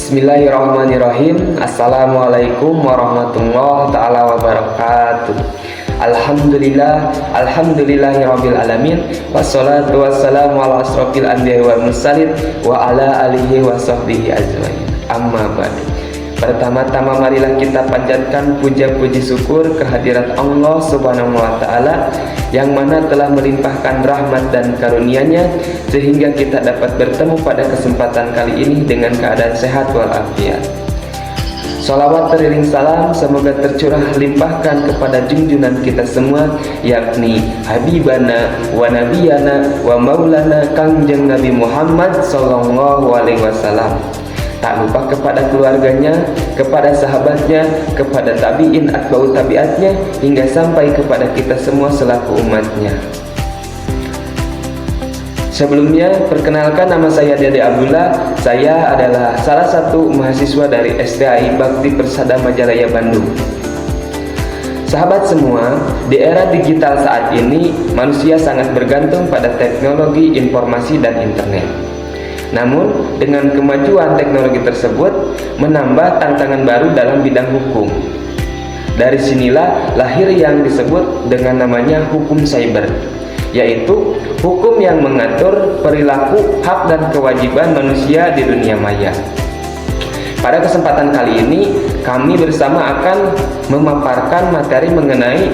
Bismillahirrahmanirrahim. Assalamualaikum warahmatullahi ta'ala wabarakatuh. Alhamdulillahirabbil alamin. Wassalatu wassalamu ala asrofil anbiya'i wal mursalin wa ala alihi wa sahbihi ajmain. Amma ba'du. Pertama-tama marilah kita panjatkan puja-puji syukur kehadirat Allah Subhanahu wa taala yang mana telah melimpahkan rahmat dan karunia-Nya sehingga kita dapat bertemu pada kesempatan kali ini dengan keadaan sehat walafiat. Sholawat teriring salam semoga tercurah limpahkan kepada junjungan kita semua, yakni Habibana wa Nabiyana wa Maulana Kangjeng Nabi Muhammad Sallallahu Alaihi Wasallam. Tak lupa kepada keluarganya, kepada sahabatnya, kepada tabi'in atba'u tabi'atnya, hingga sampai kepada kita semua selaku umatnya. Sebelumnya, perkenalkan, nama saya Dede Abdullah. Saya adalah salah satu mahasiswa dari STAI Bakti Persada Majalaya Bandung. Sahabat semua, di era digital saat ini, manusia sangat bergantung pada teknologi informasi dan internet. Namun, dengan kemajuan teknologi tersebut menambah tantangan baru dalam bidang hukum. Dari sinilah lahir yang disebut dengan namanya hukum cyber, yaitu hukum yang mengatur perilaku, hak dan kewajiban manusia di dunia maya. Pada kesempatan kali ini, kami bersama akan memaparkan materi mengenai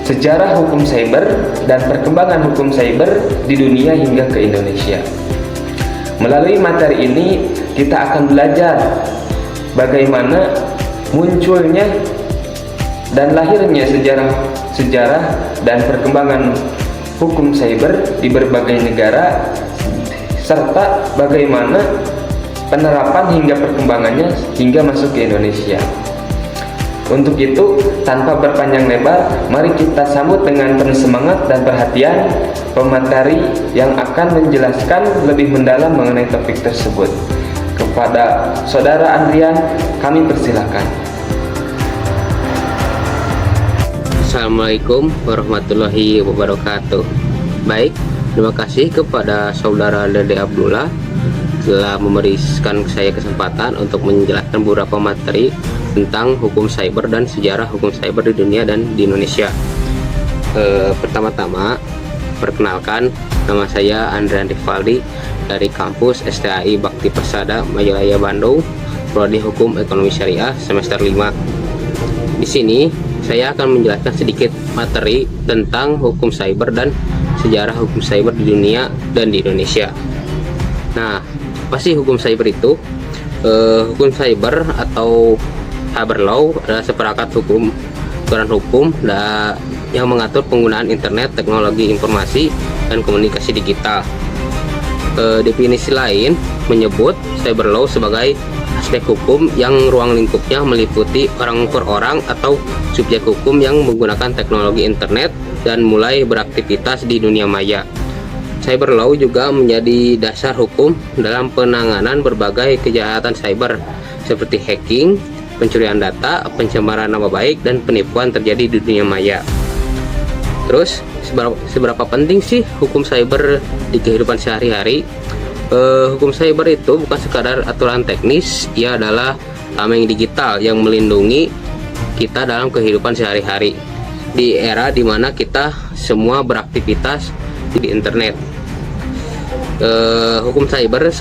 sejarah hukum cyber dan perkembangan hukum cyber di dunia hingga ke Indonesia. Melalui materi ini, kita akan belajar bagaimana munculnya dan lahirnya sejarah dan perkembangan hukum cyber di berbagai negara, serta bagaimana penerapan hingga perkembangannya hingga masuk ke Indonesia. Untuk itu, tanpa berpanjang lebar, mari kita sambut dengan penuh semangat dan perhatian pemateri yang akan menjelaskan lebih mendalam mengenai topik tersebut. Kepada Saudara Andrian, kami persilakan. Assalamualaikum warahmatullahi wabarakatuh. Baik, terima kasih kepada Saudara Dede Abdullah telah memberikan saya kesempatan untuk menjelaskan beberapa materi tentang hukum cyber dan sejarah hukum cyber di dunia dan di Indonesia. Pertama-tama, perkenalkan, nama saya Andrian Rivaldi dari kampus STAI Bakti Persada Majalaya Bandung, Prodi Hukum Ekonomi Syariah semester 5. Di sini saya akan menjelaskan sedikit materi tentang hukum cyber dan sejarah hukum cyber di dunia dan di Indonesia. Nah, apa sih hukum cyber itu? Hukum cyber atau cyber law adalah seperangkat aturan hukum yang mengatur penggunaan internet, teknologi informasi, dan komunikasi digital. Definisi lain menyebut cyber law sebagai aspek hukum yang ruang lingkupnya meliputi orang per orang atau subjek hukum yang menggunakan teknologi internet dan mulai beraktivitas di dunia maya. Cyber law juga menjadi dasar hukum dalam penanganan berbagai kejahatan cyber seperti hacking, pencurian data, pencemaran nama baik, dan penipuan terjadi di dunia maya. Terus, seberapa penting sih hukum cyber di kehidupan sehari-hari? Hukum cyber itu bukan sekadar aturan teknis, ia adalah tameng digital yang melindungi kita dalam kehidupan sehari-hari di era dimana kita semua beraktivitas di internet. Hukum cyber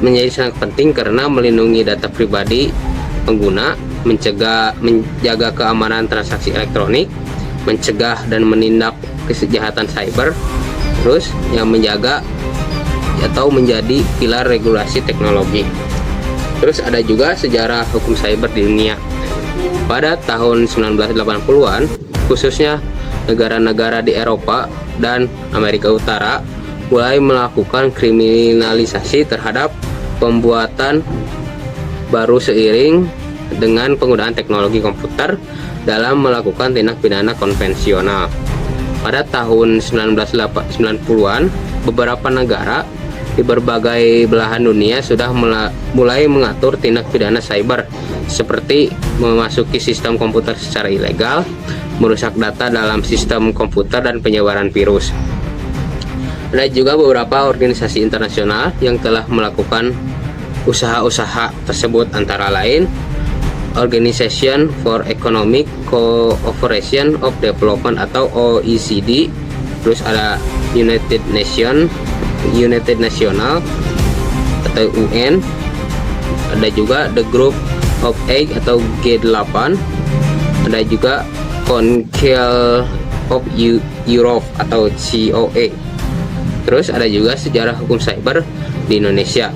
menjadi sangat penting karena melindungi data pribadi pengguna, menjaga keamanan transaksi elektronik, mencegah dan menindak kejahatan cyber, terus yang menjaga atau menjadi pilar regulasi teknologi. Terus ada juga sejarah hukum cyber di dunia. Pada tahun 1980-an, khususnya negara-negara di Eropa dan Amerika Utara mulai melakukan kriminalisasi terhadap pembuatan baru seiring dengan penggunaan teknologi komputer dalam melakukan tindak pidana konvensional. Pada tahun 1990-an, beberapa negara di berbagai belahan dunia sudah mulai mengatur tindak pidana cyber seperti memasuki sistem komputer secara ilegal, merusak data dalam sistem komputer, dan penyebaran virus. Ada juga beberapa organisasi internasional yang telah melakukan Usaha-usaha tersebut antara lain Organization for Economic Cooperation of Development atau OECD, terus ada United National atau UN, ada juga The Group of Eight atau G8, ada juga Council of Europe atau COE. Terus ada juga sejarah hukum cyber di Indonesia.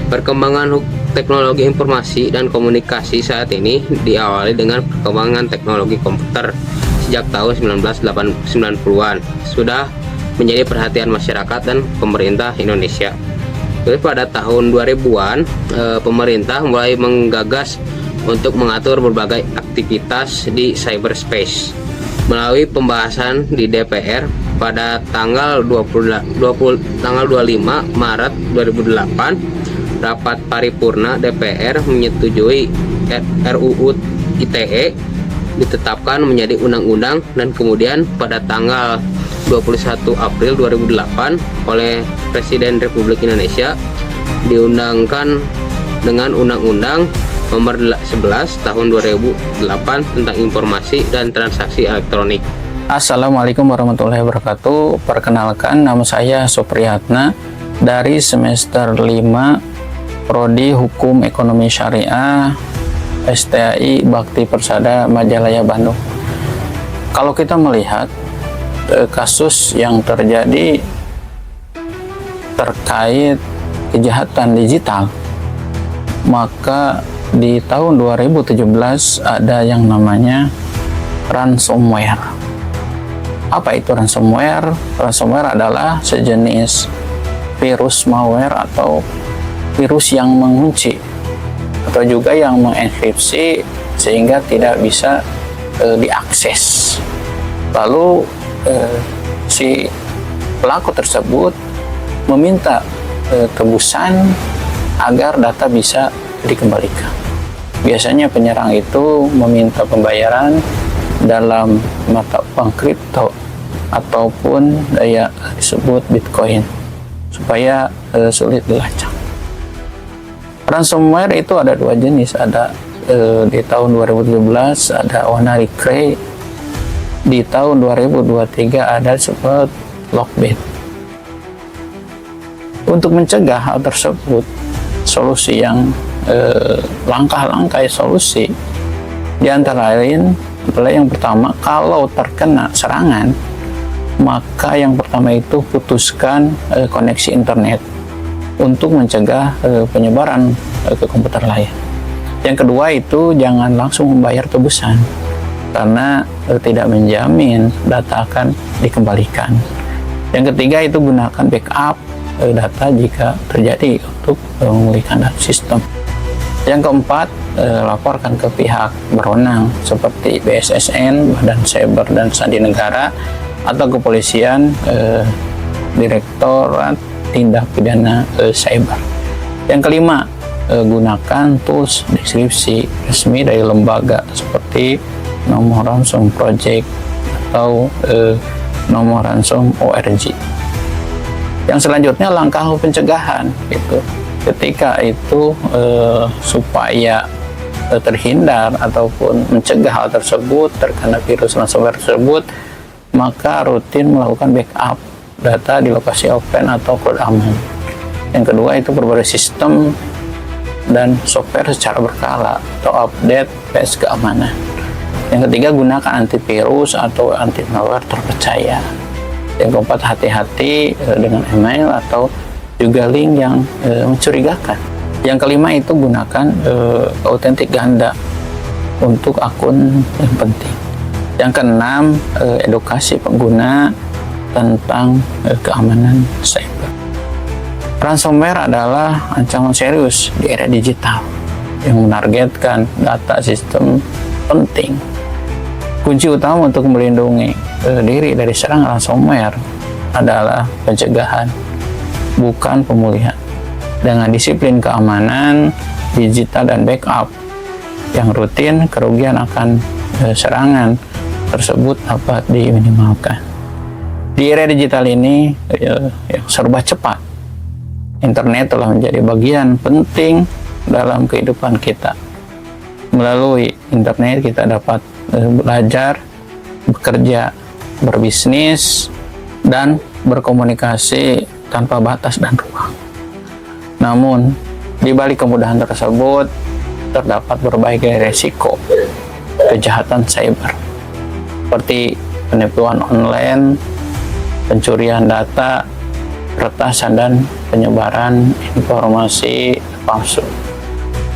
Perkembangan teknologi informasi dan komunikasi saat ini diawali dengan perkembangan teknologi komputer sejak tahun 1990-an. Sudah menjadi perhatian masyarakat dan pemerintah Indonesia. Jadi pada tahun 2000-an, pemerintah mulai menggagas untuk mengatur berbagai aktivitas di cyberspace. Melalui pembahasan di DPR pada tanggal 25 Maret 2008, rapat paripurna DPR menyetujui RUU ITE ditetapkan menjadi undang-undang, dan kemudian pada tanggal 21 April 2008 oleh Presiden Republik Indonesia diundangkan dengan Undang-Undang Nomor 11 Tahun 2008 tentang Informasi dan Transaksi Elektronik. Assalamualaikum warahmatullahi wabarakatuh. Perkenalkan, nama saya Supriyatna dari semester 5 Prodi Hukum Ekonomi Syariah STAI Bakti Persada Majalaya Bandung. Kalau kita melihat kasus yang terjadi terkait kejahatan digital, maka di tahun 2017 ada yang namanya ransomware. Apa itu ransomware? Ransomware adalah sejenis virus malware atau virus yang mengunci atau juga yang mengenkripsi sehingga tidak bisa diakses. Lalu si pelaku tersebut meminta tebusan agar data bisa dikembalikan. Biasanya penyerang itu meminta pembayaran dalam mata uang kripto ataupun daya disebut Bitcoin supaya sulit dilacak. Ransomware itu ada dua jenis, ada di tahun 2017 ada WannaCry, di tahun 2023 ada disebut Lockbit. Untuk mencegah hal tersebut, solusi yang langkah-langkah solusi di antara lain adalah yang pertama, kalau terkena serangan maka yang pertama itu putuskan koneksi internet untuk mencegah penyebaran ke komputer lain. Yang kedua itu jangan langsung membayar tebusan karena tidak menjamin data akan dikembalikan. Yang ketiga itu gunakan backup data jika terjadi untuk memulihkan sistem. Yang keempat, laporkan ke pihak berwenang seperti BSSN, Badan Cyber dan Sandi Negara, atau kepolisian, Direktorat Tindak Pidana Cyber. Yang kelima, gunakan tools deskripsi resmi dari lembaga seperti nomor ransom project atau nomor ransom org. Yang selanjutnya langkah pencegahan itu ketika itu supaya terhindar ataupun mencegah hal tersebut terkena virus ransomware tersebut, maka rutin melakukan backup data di lokasi open atau cloud aman. Yang kedua itu berbagai sistem dan software secara berkala atau update patch keamanan. Yang ketiga, gunakan antivirus atau anti malware terpercaya. Yang keempat, hati-hati dengan email atau juga link yang mencurigakan. Yang kelima itu gunakan autentik ganda untuk akun yang penting. Yang keenam, edukasi pengguna tentang keamanan cyber. Ransomware adalah ancaman serius di era digital yang menargetkan data sistem penting. Kunci utama untuk melindungi diri dari serangan ransomware adalah pencegahan, bukan pemulihan. Dengan disiplin keamanan digital dan backup yang rutin, kerugian akan serangan tersebut dapat diminimalkan. Di era digital ini yang serba cepat, internet telah menjadi bagian penting dalam kehidupan kita. Melalui internet kita dapat belajar, bekerja, berbisnis, dan berkomunikasi tanpa batas dan ruang. Namun, di balik kemudahan tersebut, terdapat berbagai resiko kejahatan cyber, seperti penipuan online, pencurian data, peretasan, dan penyebaran informasi palsu.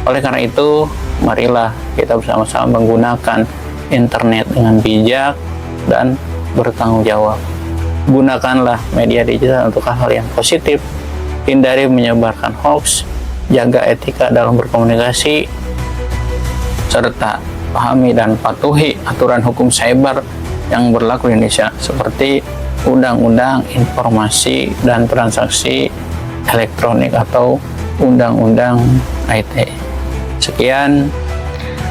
Oleh karena itu, marilah kita bersama-sama menggunakan internet dengan bijak dan bertanggung jawab. Gunakanlah media digital untuk hal-hal yang positif, hindari menyebarkan hoax, jaga etika dalam berkomunikasi, serta pahami dan patuhi aturan hukum cyber yang berlaku di Indonesia, seperti Undang-Undang Informasi dan Transaksi Elektronik atau Undang-Undang IT. Sekian.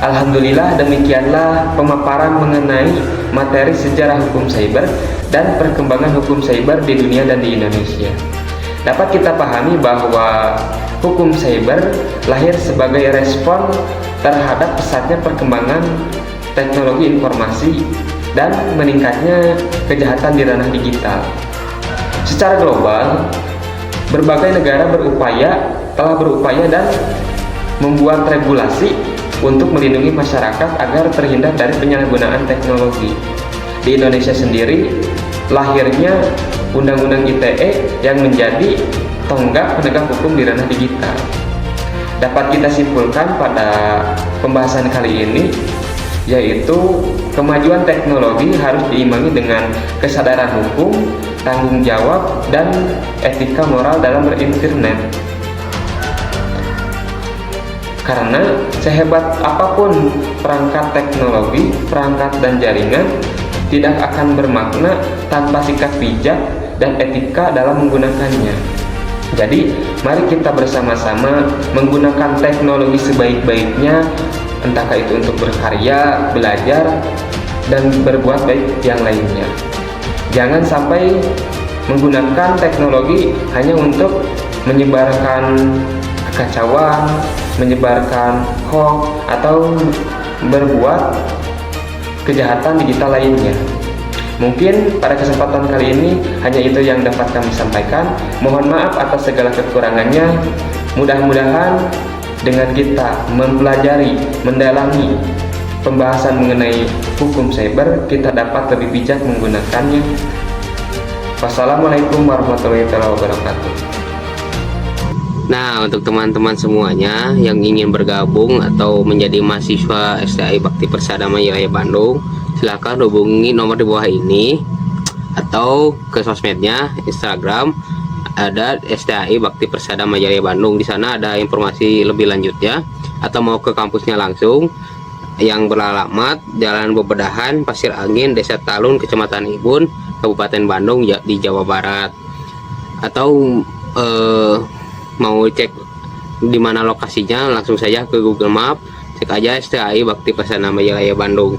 Alhamdulillah, demikianlah pemaparan mengenai materi sejarah hukum cyber dan perkembangan hukum cyber di dunia dan di Indonesia. Dapat kita pahami bahwa hukum cyber lahir sebagai respon terhadap pesatnya perkembangan teknologi informasi dan meningkatnya kejahatan di ranah digital. Secara global, berbagai negara telah berupaya dan membuat regulasi untuk melindungi masyarakat agar terhindar dari penyalahgunaan teknologi. Di Indonesia sendiri, lahirnya Undang-Undang ITE yang menjadi tonggak penegak hukum di ranah digital. Dapat kita simpulkan pada pembahasan kali ini, yaitu kemajuan teknologi harus diimbangi dengan kesadaran hukum, tanggung jawab, dan etika moral dalam berinternet. Karena sehebat apapun perangkat teknologi, perangkat dan jaringan tidak akan bermakna tanpa sikap bijak dan etika dalam menggunakannya. Jadi, mari kita bersama-sama menggunakan teknologi sebaik-baiknya, entahkah itu untuk berkarya, belajar, dan berbuat baik yang lainnya. Jangan sampai menggunakan teknologi hanya untuk menyebarkan kekacauan, menyebarkan hoax, atau berbuat kejahatan digital lainnya. Mungkin pada kesempatan kali ini hanya itu yang dapat kami sampaikan. Mohon maaf atas segala kekurangannya. Mudah-mudahan dengan kita mempelajari, mendalami pembahasan mengenai hukum cyber, kita dapat lebih bijak menggunakannya. Wassalamualaikum warahmatullahi wabarakatuh. Nah, untuk teman-teman semuanya yang ingin bergabung atau menjadi mahasiswa STAI Bakti Persada Majalaya Bandung, silakan hubungi nomor di bawah ini atau ke sosmednya, Instagram ada STAI Bakti Persada Majalaya Bandung. Di sana ada informasi lebih lanjutnya, atau mau ke kampusnya langsung yang beralamat Jalan Bebedahan, Pasir Angin, Desa Talun, Kecamatan Ibun, Kabupaten Bandung di Jawa Barat. Atau mau cek di mana lokasinya, langsung saja ke Google Map, cek aja STAI Bakti Persada Majalaya Bandung.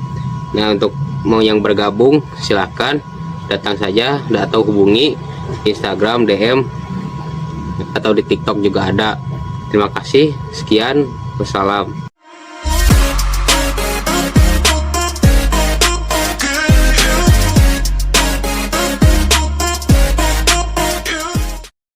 Nah, untuk mau yang bergabung silakan datang saja atau hubungi Instagram, DM, atau di TikTok juga ada. Terima kasih, sekian, wassalam.